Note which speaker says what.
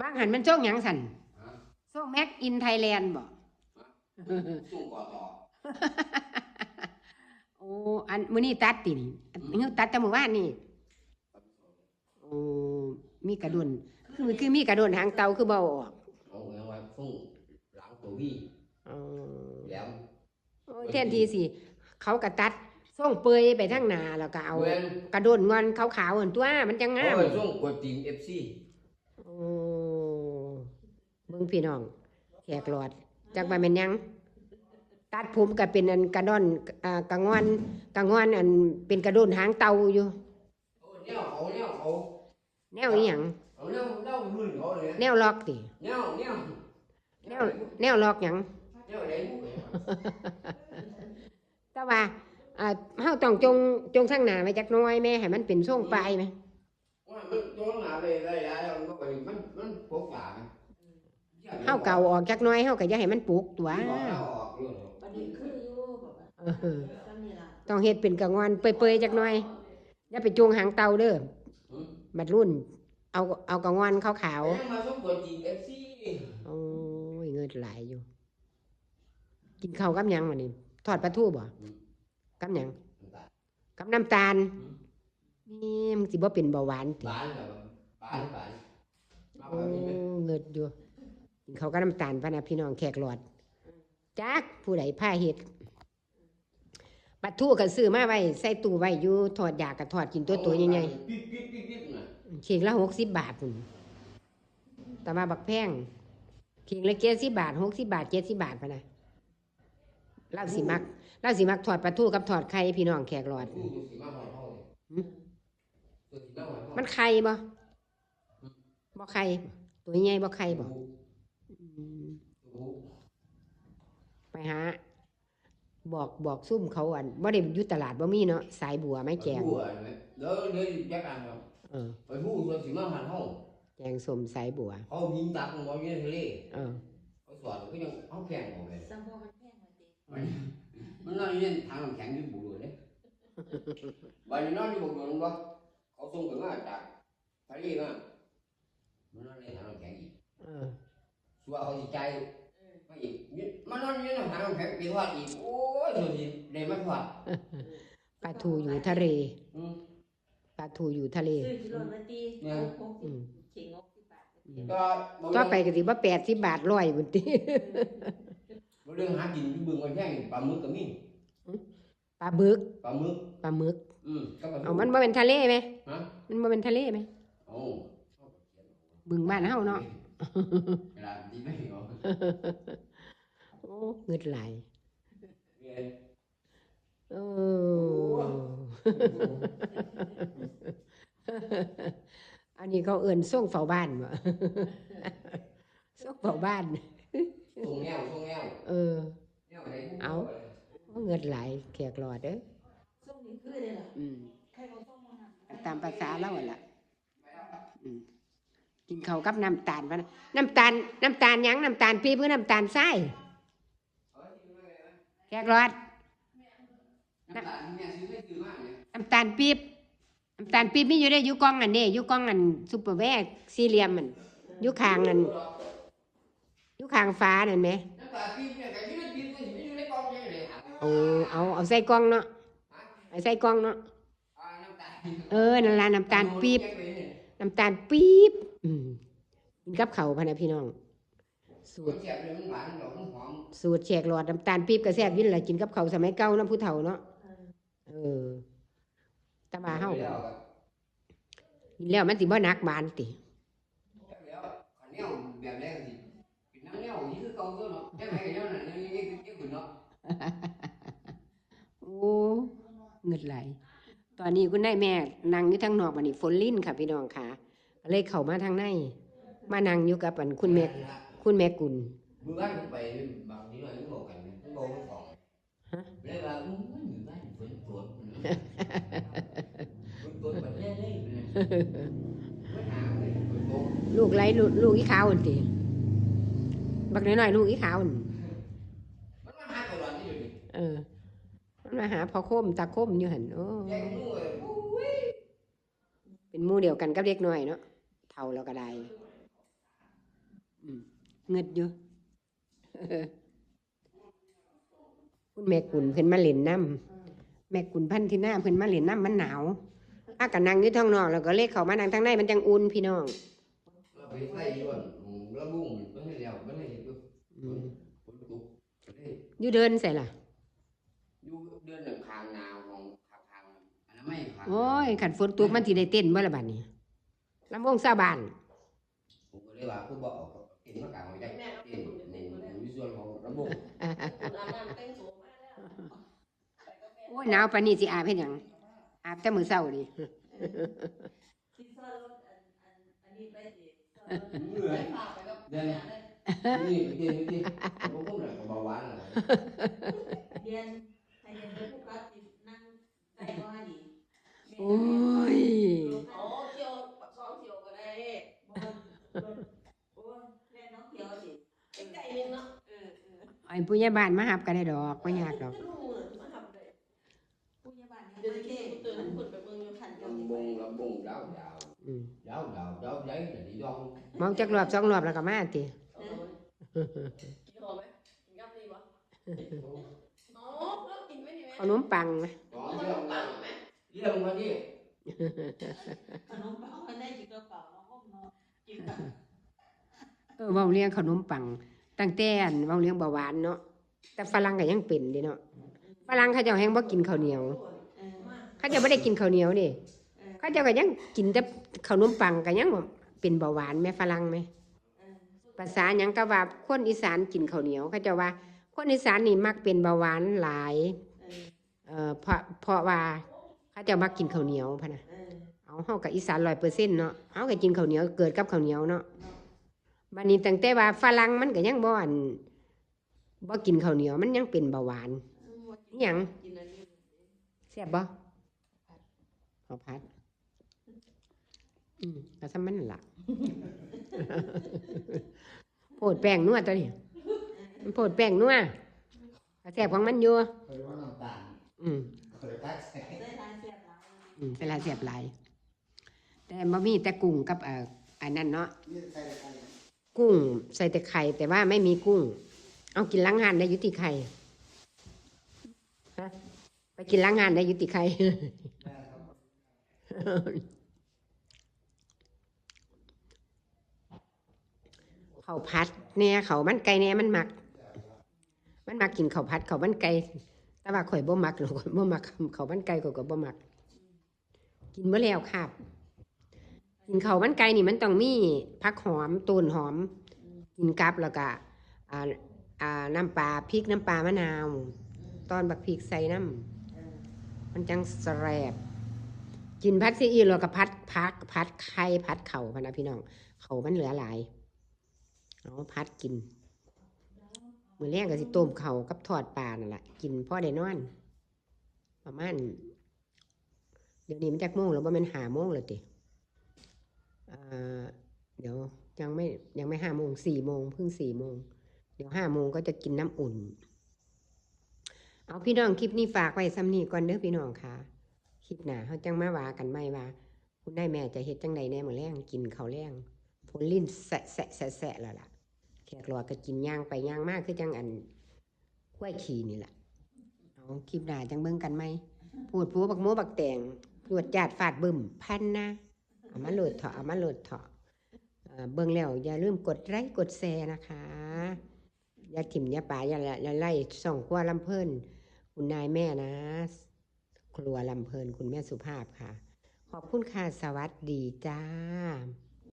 Speaker 1: างหันมันช่องหยังสั่นช่องแม็กอินไทยแลนด์บ่
Speaker 2: สู้ก่อต่อ
Speaker 1: โอ้อันมื้อนี้ตัดตินี่เฮาตัดแต่มื้อวานนี่โอ้มีกระดุนคือมีกระดุนหางเต่าคือเบาออก
Speaker 2: เอาไงว่าสู้หลังตัววี่แล้ว
Speaker 1: โอ้แทนที่สิเขาก็ตัดส่งเปยไปทางหน้าแล้วก็เอากระโดนงอนขาวๆหั่นตัวมันจังงาม
Speaker 2: โอ้ยส่งกดทีม FC
Speaker 1: โอ้เบิ่งพี่น้องแขกหลอดจักว่าแม่นหยังตัดผมก็เป็นอันกระดอนกระงอนอันเป็นกระโดนหางเต่าอยู่
Speaker 2: โอ้แนวเขา
Speaker 1: แนวอีหยัง
Speaker 2: เอาแนวรุ่นเขาเลย
Speaker 1: แนวล็อกติ
Speaker 2: แนว
Speaker 1: ล็อกหยัง
Speaker 2: แนวไหนบุก
Speaker 1: แต่ว่าเฮาต้องจงทางหน้าไว้จักหน่อยแม่ให้มันเป็นทรงปลายไหม
Speaker 2: ว่ามันตรงหน้าไปได้แล้วมันพกหลา
Speaker 1: เฮาเก่าออกจักหน่อยเฮาก็อย่าให้มันปลุกตัวต้องเฮ็ดเป็นกระงอนเปื่อยๆจักหน่อยอย่าไปจงหางเต่าเด้อบัดรุ่นเอากระงอนขาว
Speaker 2: ๆมาส่งกดทีม FC
Speaker 1: โอ้ยเงินหลายอยู่กินข้าวกับหยังมื้อนี้ทอดปลาทูบ่กับหยังกับน้ำตาลนี่มันสิบ่เป็นเบาหวานติ
Speaker 2: บาน
Speaker 1: โอ้เงิดอยู่กินข้าวกับน้ำตาลพะนะพี่น้องแขกหลอดจักผู้ใดพาเฮ็ดปลาทูก็ซื้อมาไว้ใส่ตู้ไว้อยู่ทอดยากก็ทอดกินตัวใหญ่ๆเข่งละ60 บาทพุ่นแต่ว่าบักแพงเข่งละ70 บาท60 บาท70 บาทพะนะเราสิมักทอดปลาทูกับทอดไข่พี่น้องแขกหลอดมันไข่บ่ไข่ตัวใหญ่บ่ไข่บ่ไปหาบอกซุ่มเขาอันบ่ได้อยู่ตลาดบ่มีเนาะสายบัวไม่แจง
Speaker 2: เดี๋ยวแยกกันครับไปพูดส่วนสิมาหันห้อง
Speaker 1: แจงสมสายบัว
Speaker 2: เขายิงตักบ่อยู่ในทะเลเขาสอนก็ยังเขาแข่งออกเลย
Speaker 3: ซัมโบมันแพงกว่าติ
Speaker 2: มันนอนอยู่ในทางน้ำแข็งอยู่บุรีเลยบัดนี้นอนอยู่บุรีบ่เขาส่งถึงมาจากทะเลมามันนอนในทางน้ำแข็งอีกชัวเขาสิใจมาอีกมันนอนอยู่ในทางน้ำแข็งไปทอดอีกโอ้ยสุดสิได้มาทอด
Speaker 1: ปลาทูอยู่ทะเลปลาทูอยู่ทะเล
Speaker 3: ซื้อกิโลละตี60เข่ง60 บาท
Speaker 1: ก็ไปก็สิบ่80 บาท100พุ่นติ
Speaker 2: เรื่องหากินอยู่บึงมันแพงปลาหมึกก็มี
Speaker 1: ปลาบึกเอามันบ่เป็นทะเลไหมมันบ่เป็นทะเลไหมบึงบ้านเฮาเนาะโอ้เงิดหลายอันนี้เขาเอิ้นส่งเฝ้าบ้านบ่ส่งเฝ้าบ้าน
Speaker 2: ส่งแนว
Speaker 1: เอาเงินหลายแขกหลอดเด้อ
Speaker 3: ส่งนี่คือได้ล่ะใครเอาส่งมา
Speaker 1: ตามภาษาเราล่ะกินข้าวกับน้ำตาลน้ำตาลหยังน้ำตาลปี๊บหรือน้ำตาลทรายแขกหลอดน้ำตาลปี๊บมีอยู่ได้อยู่กล่องอันนี้อยู่กล่องอันซุปเปอร์แวร์สี่เหลี่ยมมันอยู่ข้างอันอยู่ข้างฟ้านั่นไหมเอาใส่กล่องเนาะใส่กล่องเนาะนั่นล่ะน้ำตาลปี๊บกินกับข้าวพะนะพี่น้องสูตรแขกหลอดน้ำตาลปี๊บก็แซ่บยิ่งล่ะกินกับข้าวสมัยเก่าเนาะผู้เฒ่าเนาะตะบาเฮากินแล้วมันสิบ่หนักบานติโอ้เงิดไหลตอนนี้คุณนายแม่นั่งอยู่ทางนอกบัดนี้ฝนลิ้นค่ะพี่น้องค่ะเลยเข้ามาทางในมานั่งอยู่กับอันคุณแม่กุล
Speaker 2: มื้อวานไปบางทีหน่อยมันบอกกันมันบอกมันของเลยว่ามื้อวานฝนตกมันเล่ๆมันหาเลยฝนตก
Speaker 1: ลูกอีขาวนั่นติบักน้อยๆลูกอีขาวนั่น
Speaker 2: มันมาหาตลอดนี่อยู่ดิ
Speaker 1: มันมาหาพ่อคมตาคมอยู่หั่นโอ้เป็นหมู่เดียวกันกับเด็กน้อยเนาะเฒ่าแล้วก็ได้ เงิดอยู่ คุณแม่กุลเพิ่นมาเล่นน้ำแม่กุลพันธินาเพิ่นมาเล่นน้ำมันหนาวถ้ากันนั่งอยู่ท้องนอกแล้วก็เลขเข้ามานั่งทางในมันจังอุ่นพี่น้อง
Speaker 2: เราไปใส่ย้อนระบุ่งมันให้แล้วมันให้เห็นอยู่ฝนตกเลย
Speaker 1: อยู่เดินใส่ล่ะ
Speaker 2: อยู่เดือนหนึ่งคางนาวของคางอันนั้นไม่คาง
Speaker 1: โอ้ยขันฝนตกมันสิได้เต้นบ่ละบัดนี้ลำวงชาวบ้าน
Speaker 2: ผมก็เลยว่าผู้บอกเห็นมากลางไว้ได้เต้นในวิส่วนของระบุ่ง
Speaker 1: โอ้ยหนาวปานนี้สิอาบเฮ็ดหยังอาบแต่มื้อเช้านี่
Speaker 3: ที่ซ่อนรถอันนี้ไปสิ
Speaker 2: เหนื่อยเดือนนี่ผมก็เลยเบาหวานเลย
Speaker 3: เรียนให้เรียนเป็นผู้กับนั่งใส่ก็ให้ดี
Speaker 1: โอ้ย
Speaker 3: อ๋อเที่ยวซ้อมเที่ยวก็ได้โอ้ยแม่น้องเที่ยวสิไกลๆนึงเนาะ
Speaker 1: ไอ้ผู้ใหญ่บ้านมาหับก็ได้ดอกบ่ยากดอก
Speaker 3: มาทำเลยผู้ใหญ่บ้านยังไม่เท่ตื่นขึ้นไปเบิ่งอยู่ขันกันไป
Speaker 2: ระบุ่งđào giấy là đi đâu
Speaker 1: เมาจักรอบสองรอบแล้วก็มาติ
Speaker 4: กินหอมไหมกินกับดีวะอ๋อเพิ่มกินไม่ดีไหม
Speaker 1: ขนมปังนะ
Speaker 2: có
Speaker 4: ขน
Speaker 2: chứ
Speaker 4: มปังไหม
Speaker 2: đi đâu mà đi
Speaker 3: ขนมปังมันได้จิกกระเป๋าน้องก้มเนาะกินกับ
Speaker 1: เว้าเลี้ยงขนมปังตั้งแต่อันเว้าเลี้ยงเบาหวานเนาะแต่ฝรั่งก็ยังเป็นเด้เนาะฝรั่งเขาเจ้าแฮงบ่กินข้าวเหนียวเขาเจ้าบ่ได้กินข้าวเหนียวนี่เขาเจ้าก็ยังกินแต่ขนมปังก็ยังบ่เป็นเบาหวานแม่ฝรั่งแม่ภาษาหยังก็ว่าคนอีสานกินข้าวเหนียวเขาเจ้าว่าคนอีสานนี่มักเป็นเบาหวานหลายเพราะว่าเขาเจ้ามักกินข้าวเหนียวพะนะเอาเฮากับอีสาน 100% เนาะเฮาก็กินข้าวเหนียวเกิดกับข้าวเหนียวเนาะบัดนี้ตั้งแต่ว่าฝรั่งมันก็ยังบ่กินข้าวเหนียวมันยังเป็นเบาหวานอิหยังแซ่บบ่ข้าวผัดก็ซำมันล่ะ โพดแป้งนัวตัวนี้มันโพดแป้งนัวก็แซ่บของมันอยู่
Speaker 5: เคยว่าน้ำตาล
Speaker 1: อืม
Speaker 5: เคยตักใส่
Speaker 3: ได้ทานเสียบหลัง
Speaker 1: เวลาเสียบหลายแต่บ่มีแต่กุ้งกับอันนั้นเนาะ
Speaker 5: นี่ใส่ใส่
Speaker 1: กุ้งใส่แต่ไข่แต่ว่าไม่มีกุ้ง เอากินล้างงานได้อยุติไข่ฮะไปกินล้างงานได้อยุติไข่
Speaker 5: แม่ครับ
Speaker 1: ข้าวผัดเนี่ยข้าวมันไก่เนี่ยมันมักกินข้าวผัดข้าวมันไก่แต่ว่าข่อยบ่มักหรอกข่อยบ่มักข้าวมันไก่ข่อยก็บ่มัก กินเมื่อแล้วครับ กินข้าวมันไก่นี่มันต้องมีผักหอมต้นหอม กินกับแล้วก็น้ำปลาพริกน้ำปลามะนาว ตอนบักพริกใส่น้ำมันจังแสบกินผัดซีอิ๊วแล้วก็ผัดไข่ผัดเข่าพะนะพี่น้องเข่ามันเหลือหลายเอาผัดกินมื้อแรกก็สิต้มเข่ากับทอดปลานั่นแหละกินพอได้นอนประมาณเดี๋ยวนี้มันจักโมงแล้วบ่แม่น5 โมงแล้วติเดี๋ยวยังไม่5 โมง4 โมงเพิ่ง4 โมงเดี๋ยว5 โมงก็จะกินน้ำอุ่นเอาพี่น้องคลิปนี้ฝากไว้ซ้ำนี้ก่อนเด้อพี่น้องค่ะคลิปหน้าเขาจังมาว่ากันไม่ว่าคุณนายแม่จะเฮ็ดจังใดแน่มื้อแรงกินข้าวแรงผลลิ้นแสะแล้วล่ะแขกหลอดก็กินย่างไปย่างมากคือจังอันกล้วยขี้นี่แหละเอาคลิปหน้าจังเบิ่งกันไหมพูดปัวบักโมบักแตงรวดจาดฟาดบึ้มพันนะเอามาโหลดเถาะเบิ่งแล้วอย่าลืมกดไลค์กดแชร์นะคะอย่าถิ่มอย่าป่าอย่าไล่ส่องกว่าลำเพิ่นคุณนายแม่นะครัวลำเพลินคุณแม่สุภาพค่ะ ขอบคุณค่ะ สวัสดีจ้า